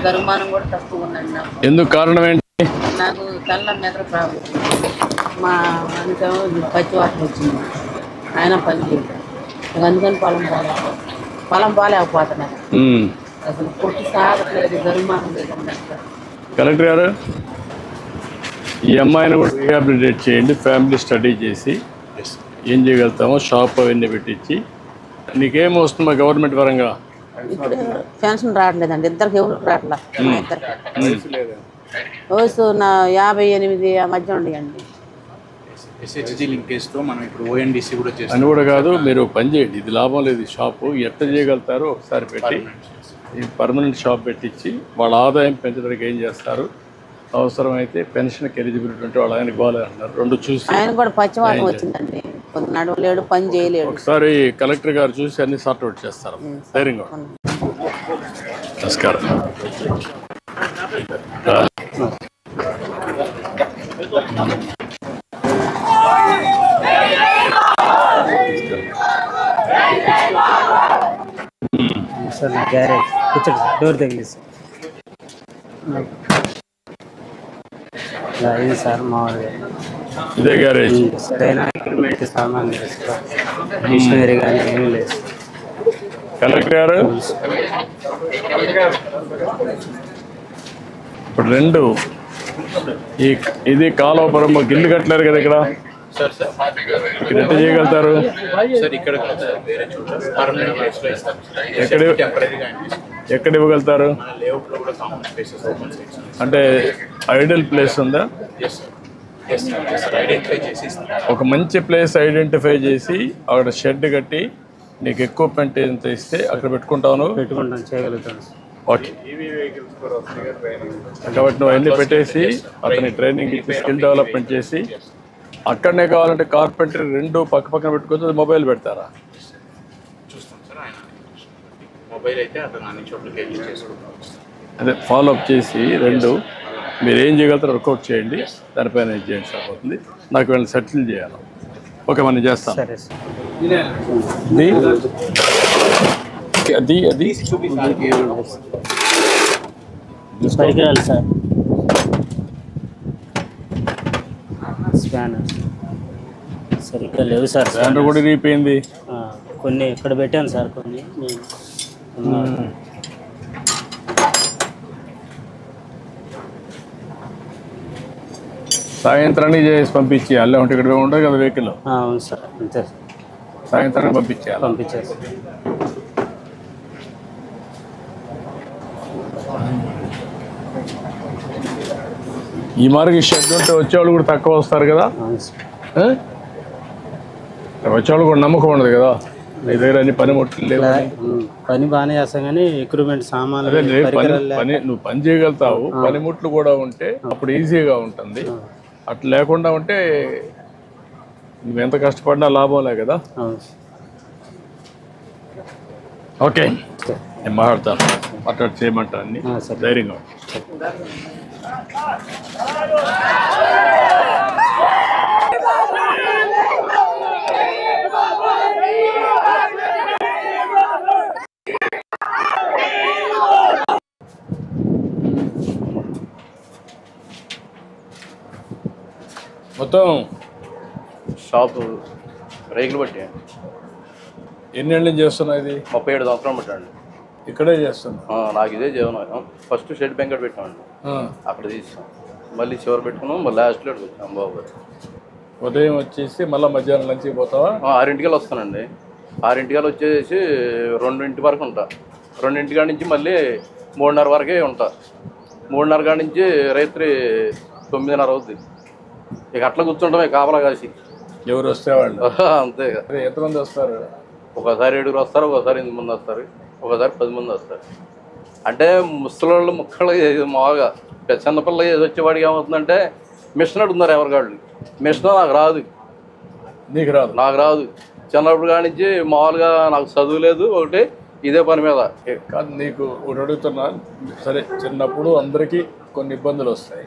జరిమానం కూడా తక్కువ ఉందండి నాకు. ఎందుకు కారణం ఏంటి? నాకు కళ్ళ నిద్ర ప్రాబ్లం. మా అంతం పచ్చివాసన వచ్చింది, ఆయన పని చేయదు. అందుకని పొలం బాగాలేకపోతున్నాను. అసలు పుట్టి సాగట్లేదు, జరిమానం లేదండి. కలెక్టర్ గారు, ఈ అమ్మాయిని కూడా రీహాబిలిటేట్ చేయండి. ఫ్యామిలీ స్టడీ చేసి ఏం చేయగలుగుతామో షాప్ అవన్నీ పెట్టించి. నీకేం వస్తుందా గవర్నమెంట్ పరంగా? ఇప్పుడు పెన్షన్ రావట్లేదండి, ఇద్దరికి ఎవరు రావట్లేదు. వయసు నా 58 ఆ మధ్య ఉండేయండి. ఎస్హెచ్జి లింకేజ్తో మనం ఇప్పుడు ఓఎన్డీసీ కూడా చేస్తాం. అని కూడా కాదు, మీరు పని చేయండి. ఇది లాభం లేదు. షాపు ఎట్లా చేయగలుగుతారో ఒకసారి పెట్టి ఈ పర్మనెంట్ షాప్ పెట్టించి వాళ్ళ ఆదాయం పెంచడానికి ఏం చేస్తారు. అవసరమైతే పెన్షన్కి ఎలిజిబిలిటీ ఉంటే వాళ్ళు ఆయన గోలే అంటున్నారు. రెండు చూసి ఆయన కూడా పచ్చివాసన వచ్చిందండి, నడవలేడు, పని చేయలేడు. ఒకసారి కలెక్టర్ గారు చూసి అన్ని సార్ట్ అవుట్ చేస్తారు. ధైర్యంగా. నమస్కారం. సార్ నా గ్యారేజ్ కూర్చోండి సార్, డోర్ తగిలిసి ఇది సార్ మామూలుగా ఇదే గ్యారేజ్. సరైన ఎక్విప్మెంట్ సామాన్ లేదు సార్, మిషనరీ కానీ ఏం లేదు. కలెక్టర్ గారు, ఇప్పుడు రెండు ఇది కాలువపురం గిల్లు కట్టలేరు కదా ఇక్కడ. ఇక్కడ ఎట్లా చేయగలుగుతారు? ఎక్కడ ఇవ్వగలుగుతారు? అంటే ఐడియల్ ప్లేస్ ఉందా? ఒక మంచి ప్లేస్ ఐడెంటిఫై చేసి అక్కడ షెడ్ కట్టి నీకు ఎక్విప్మెంట్ ఎంత ఇస్తే అక్కడ పెట్టుకుంటాను. పెట్టుకుంటాను, చేయగలుగుతాను. ఓకే. కాబట్టి నువ్వు అన్నీ పెట్టేసి అతని ట్రైనింగ్ ఇచ్చి స్కిల్ డెవలప్మెంట్ చేసి అక్కడనే కావాలంటే కార్పెంటర్ రెండు పక్క పక్కన పెట్టుకోవచ్చు. మొబైల్ పెడతారా? అదే ఫాలో అప్ చేసి రెండు మీరు ఏం చేయగలుగుతారో వర్కౌట్ చేయండి. దానిపైన ఏం చేయండి సరిపోతుంది. నాకు వీళ్ళని సెటిల్ చేయాలి. ఓకే, మనం చేస్తాం. సరే సార్. అది పరికరాలు సార్, స్కానర్ సరిగ్గా లేవు సార్. స్కానర్ కూడా ఇరిగిపోయింది. కొన్ని ఇక్కడ పెట్టాను సార్, కొన్ని సాయంత్రానికి చేసి పంపించేయాలి. అంటే ఇక్కడ ఉండదు కదా వెహికల్. అవును సార్, అంతే సార్. సాయంత్రానికి పంపించేయాలి. పంపించారు సార్. ఈ మార్గం షెడ్ ఉంటే వచ్చేవాళ్ళు కూడా తక్కువ వస్తారు కదా. వచ్చేవాళ్ళు కూడా నమ్మకం ఉండదు కదా, నీ దగ్గర అన్ని పనిముట్లు లేవు. పని బాగానే చేస్తాం కానీ ఎక్విప్మెంట్ సామాన్లు పని నువ్వు పని చేయగలుగుతావు. పనిముట్లు కూడా ఉంటే అప్పుడు ఈజీగా ఉంటుంది. అట్లా లేకుండా ఉంటే నువ్వు ఎంత కష్టపడినా లాభంలే కదా. ఓకే, నేను మాట్లాడతాను. మాట్లాడి చేయమంటా అన్ని ధైర్యంగా. మొత్తం షాపు రేకులు బట్టి ఎన్నేళ్ళ నుంచి చేస్తున్నా? ఇది 37 సంవత్సరాలు పెట్టండి. ఇక్కడే చేస్తున్నా. నాకు ఇదే జీవనం. ఫస్ట్ షెడ్ బెంకట్ పెట్టామండి, అక్కడ తీసాం. మళ్ళీ చివరి పెట్టుకున్నాం, మళ్ళీ లాస్ట్లో వచ్చాం. బాబు ఉదయం వచ్చేసి మళ్ళీ మధ్యాహ్నం లంచ్కి పోతావా? 6 వస్తానండి. 6 వచ్చేసి 2 వరకు ఉంటా. 2 నుంచి మళ్ళీ 3:30 వరకే ఉంటా. 3:30 నుంచి రాత్రి 9:30 అవుతుంది. ఇక అట్లా కూర్చుంటామే కాపలా కాసి. ఎవరు వస్తే వాళ్ళు అంతే. ఎంతమంది వస్తారు? ఒకసారి 7 వస్తారు, ఒకసారి 8 మంది వస్తారు, ఒకసారి 10 మంది వస్తారు. అంటే ముసలోళ్ళు ముక్కలు మామూలుగా చిన్నపిల్ల వచ్చేవాడికి ఏమవుతుందంటే మిషన్ అడుగుతున్నారు ఎవరికాళ్ళు. మిషన్ నాకు రాదు. నీకు రాదు? నాకు రాదు. చిన్నప్పుడు కాడి నుంచి మామూలుగా నాకు చదువు లేదు. ఒకటి ఇదే పని మీద కాదు. నీకు ఒకటి అడుగుతున్నా. సరే, చిన్నప్పుడు అందరికీ కొన్ని ఇబ్బందులు వస్తాయి.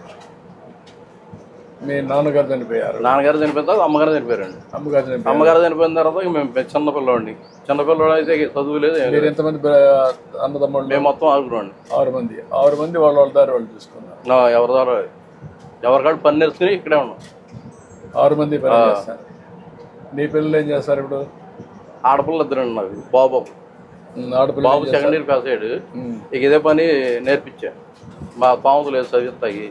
మీ నాన్నగారు చనిపోయారు, నాన్నగారు చనిపోయిన తర్వాత అమ్మగారు చనిపోయారండి. అమ్మగారు చనిపోయారు. అమ్మగారు చనిపోయిన తర్వాత ఇక మేము చిన్నపిల్లవాడిని. చిన్నపిల్లవాడు అయితే చదువు లేదు. మీరు ఎంతమంది అన్నదమ్ముళ్ళు? మేము మొత్తం 6 అండి. 6 మంది వాళ్ళ దారి వాళ్ళు చూసుకున్నారు. ఎవరి ద్వారా ఎవరికాడు పని నేర్చుకుని ఇక్కడే ఉన్నాం. 6 మంది పని చేస్తారు. నీ పిల్లలు ఏం చేస్తారు ఇప్పుడు? ఆడపిల్లలు 2 అండి నాకు. బాబు ఆడపిల్ల సెకండ్ ఇయర్ పాస్ అయ్యాడు. ఇక ఇదే పని నేర్పించా. మా పాముతులు లేదు చదివిస్తాయి.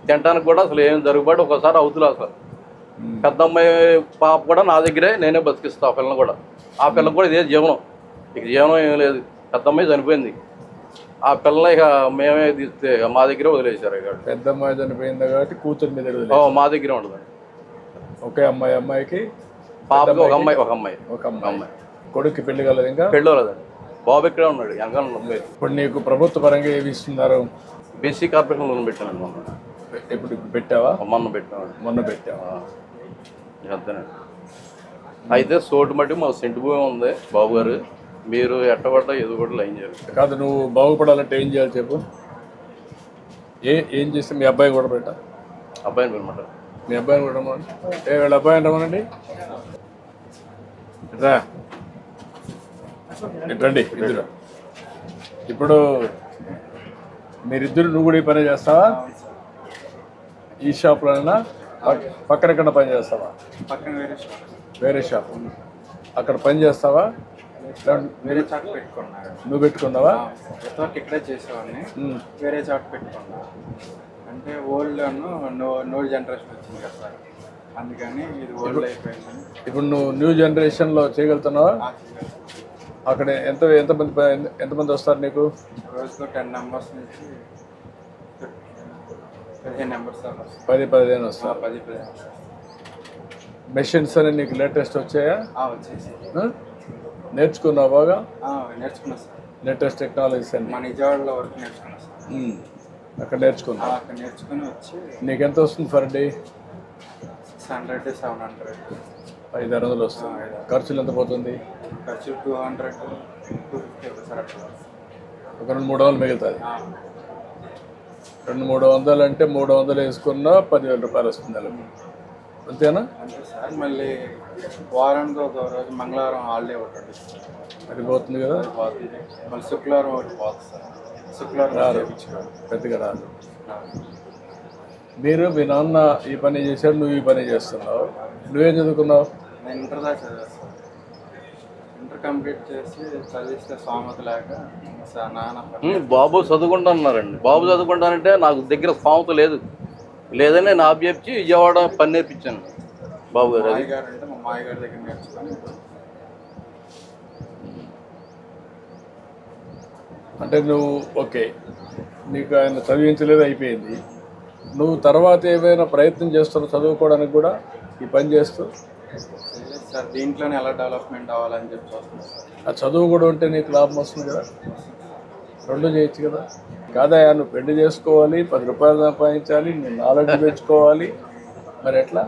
తినడానికి కూడా అసలు ఏం జరుగుబాటు ఒకసారి అవుతులే. అసలు పెద్ద అమ్మాయి పాప కూడా నా దగ్గరే నేనే బతికిస్తా. ఆ పిల్లని కూడా, ఆ పిల్లకి కూడా ఇదే జీవనం. ఇక జీవనం ఏం లేదు. పెద్ద అమ్మాయి చనిపోయింది. ఆ పిల్లని ఇక మేమే తీస్తే మా దగ్గరే వదిలేశారు. ఇక పెద్ద అమ్మాయి చనిపోయింది కాబట్టి కూతురు మీద మా దగ్గరే ఉండదు. ఒకే అమ్మాయికి పాపకి ఒక అమ్మాయి ఒక అమ్మాయి. కొడుక్కి పెళ్లి కలదు, ఇంకా పెళ్ళి లేదండి. బాబు ఇక్కడే ఉన్నాడు. వెనకాల ఇప్పుడు నీకు ప్రభుత్వ పరంగా ఏమి ఇస్తున్నారు? బీసీ కార్పొరేషన్ లోన్ పెట్టానండి. ఇప్పుడు పెట్టావా? మొన్న పెట్టాను. మొన్న పెట్టావా? అంతేనండి. అయితే సోటు మట్టి మా సెంటు భూమి ఉంది బాబు గారు. మీరు ఎట్టబడ్డా ఏదో కూడా లైన్ చేయాలి. కాదు, నువ్వు బాగుపడాలంటే ఏం చేయాలి చెప్పు? ఏం చేస్తే మీ అబ్బాయి కూడా పెట్టా? అబ్బాయిని అనమాట. మీ అబ్బాయిని కూడా వీళ్ళ అబ్బాయి అంటామనండి. రా రండి ఇద్దరు. ఇప్పుడు మీరిద్దరు నువ్వు కూడా ఈ పని చేస్తావా? ఈ షాప్లోనైనా పక్కన ఎక్కడ పని చేస్తావా? వేరే షాప్ అక్కడ పని చేస్తావా? వేరే చాట్ పెట్టుకున్నాను. నువ్వు పెట్టుకున్నావా? ఇక్కడే చేసేవాడిని. వేరే చాట్ పెట్టుకున్నా. అంటే ఓల్డ్ నో జనరేషన్ వచ్చింది కదా సార్, అందుకని ఇది ఓల్డ్ అయిపోయింది. ఇప్పుడు నువ్వు న్యూ జనరేషన్లో చేయగలుగుతున్నావా? అక్కడ ఎంతమంది వస్తారు నీకు? రోజుకు 10 మెంబర్స్ నుంచి 15 మెంబర్స్ 10-15 వస్తారు. 10-15 వస్తారు. మెషిన్స్ అని నీకు లేటెస్ట్ వచ్చాయా? వచ్చేసి నేర్చుకున్నావు బాగా? నేర్చుకున్నా సార్. లేటెస్ట్ టెక్నాలజీస్ అన్ని మా నిజవాడలో వరకు నేర్చుకున్నా సార్. అక్కడ నేర్చుకున్నా. అక్కడ నేర్చుకుని వచ్చి నీకు ఎంత వస్తుంది ఫర్ డే? 600-700 500 వస్తుంది. ఖర్చులు ఎంత పోతుంది? ఖర్చు 200-250 సార్. అట్లా ఒక 200-300 మిగులుతుంది. 200-300 అంటే 300 వేసుకున్నా 10,000 రూపాయలు వస్తుంది అలా. అంతేనా? అంతే సార్. మళ్ళీ వారానికి ఒక రోజు మంగళవారం హాలిడే ఒకటి అది పోతుంది కదా. పోతుంది. మళ్ళీ శుక్రవారం ఒకటి పోతుంది సార్. శుక్రవారం రాదు, పెద్దగా రాదు. మీరు మీ నాన్న ఈ పని చేశాడు, నువ్వు ఈ పని చేస్తున్నావు. నువ్వేం చదువుకున్నావు? నేను ఇంటర్ దాకా చదివాను సార్. ఇంటర్ కంప్లీట్ చేసి చదివిస్తే స్వామత లేక సార్ నాన్న బాబు చదువుకుంటున్నారండి. బాబు చదువుకుంటానంటే నాకు దగ్గర స్వామత లేదు. లేదని నేను ఆబ్జెప్చి విజయవాడ పని నేర్పించాను బాబు గారు. మాయగారు అంటే మా మాయగారి దగ్గర నేర్చుకొని. అంటే నువ్వు ఓకే, నీకు ఆయన చదివించలేదు, అయిపోయింది. నువ్వు తర్వాత ఏమైనా ప్రయత్నం చేస్తున్నావు చదువుకోవడానికి కూడా ఈ పని చేస్తూ? సార్ దీంట్లోనే ఎలా డెవలప్మెంట్ అవ్వాలని చెప్పి చూస్తున్నాను సార్. ఆ చదువు కూడా ఉంటే నీకు లాభం వస్తుంది కదా, రెండు చేయొచ్చు కదా. కాదయా, నువ్వు పెళ్లి చేసుకోవాలి, 10 రూపాయలు సంపాదించాలి, నీ నాలెడ్జ్ పెంచుకోవాలి, మరి ఎట్లా?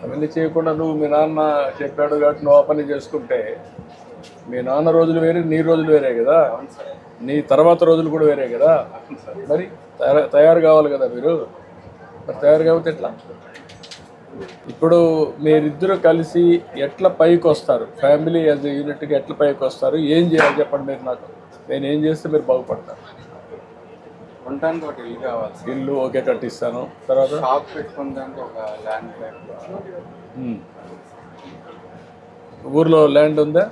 అవన్నీ చేయకుండా నువ్వు మీ నాన్న చెప్పాడు కాబట్టి నువ్వు ఆ పని చేసుకుంటే మీ నాన్న రోజులు వేరే, నీ రోజులు వేరే కదా, నీ తర్వాత రోజులు కూడా వేరే కదా. మరి తయారు కావాలి కదా మీరు. మరి తయారు కాకపోతే ఎట్లా? ఇప్పుడు మీరిద్దరూ కలిసి ఎట్లా పైకి వస్తారు? ఫ్యామిలీ యాజ్ ఎ యూనిట్గా ఎట్లా పైకి వస్తారు? ఏం చేయాలి చెప్పండి మీరు నాకు. నేను ఏం చేస్తే మీరు బాగుపడతారు? ఉండడానికి ఒక ఇల్లు కావాలి సార్. ఇల్లు ఓకే, కట్టిస్తాను. తర్వాత షాప్ పెట్టుకోవడానికి ఒక ల్యాండ్ ప్లాన్. ఊర్లో ల్యాండ్ ఉందా?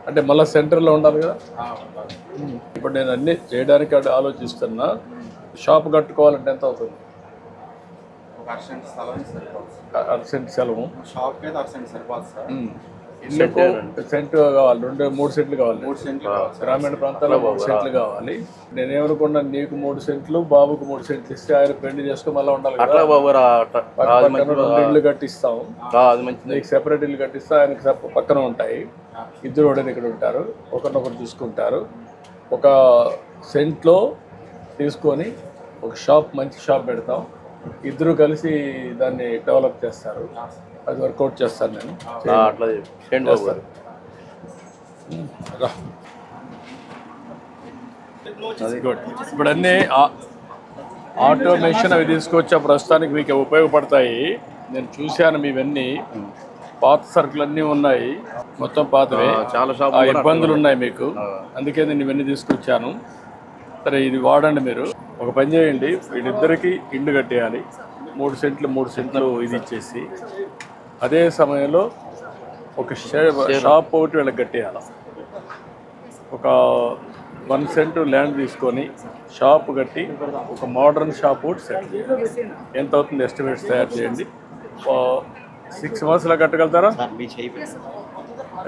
అంటే మళ్ళీ సెంటర్లో ఉండాలి కదా. ఇప్పుడు నేను అన్నీ చేయడానికి ఆలోచిస్తున్నా. షాప్ కట్టుకోవాలంటే ఎంత అవుతుంది? ఒక 1 సెంట్ స్థలం సరిపోతుంది. 1 సెంట్ స్థలము. షాప్కి అయితే 1 సెంట్ సరిపోతుంది సార్. ఇల్లుకు సెంట్ కావాలి, 2-3 సెంట్లు కావాలి. 3 సెంట్లు కావాలి. గ్రామీణ ప్రాంతాల్లో 3 సెంట్లు కావాలి. నేనేమనుకున్నా, నీకు 3 సెంట్లు, బాబుకు 3 సెంట్లు ఇస్తే ఆయన పెళ్లి చేసుకుని మళ్ళీ ఉండాలి కదా. 2 ఇల్లు కట్టిస్తాం, నీకు సెపరేట్ ఇల్లు కట్టిస్తా, ఆయనకి పక్కన ఉంటాయి. ఇద్దరు ఒకటి ఇక్కడ ఉంటారు, ఒకరినొకరు చూసుకుంటారు. ఒక సెంట్లో తీసుకొని ఒక షాప్, మంచి షాప్ పెడతాం. ఇద్దరు కలిసి దాన్ని డెవలప్ చేస్తారు. అది వర్కౌట్ చేస్తాను నేను. అట్లా గుడ్. ఇప్పుడు అన్నీ ఆటోమేషన్ అవి తీసుకొచ్చా ప్రస్తుతానికి మీకు ఉపయోగపడతాయి. నేను చూశాను మీవన్నీ పాత సరుకులు అన్నీ ఉన్నాయి, మొత్తం పాతవే. చాలా ఆ షాపులు ఇబ్బందులు ఉన్నాయి మీకు, అందుకే నేను ఇవన్నీ తీసుకొచ్చాను. సరే ఇది వాడండి మీరు. ఒక పని చేయండి, వీళ్ళిద్దరికి ఇండ్లు కట్టేయాలి. 3 సెంట్లు ఇది ఇచ్చేసి అదే సమయంలో ఒక షాప్ ఒకటి వీళ్ళకి కట్టేయాలి. ఒక 1 సెంట్ ల్యాండ్ తీసుకొని షాప్ కట్టి ఒక మోడర్న్ షాప్ ఒకటి సెట్ చేయాలి. ఎంత అవుతుంది ఎస్టిమేట్స్ తయారు చేయండి. 6 మంత్స్లో కట్టగలుగుతారా?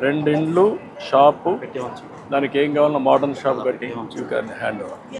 2 ఇండ్లు షాపు, దానికి ఏం కావాలన్నా మోడర్న్ షాప్ కట్టి యూ క్యాన్ హ్యాండ్ ఓవర్.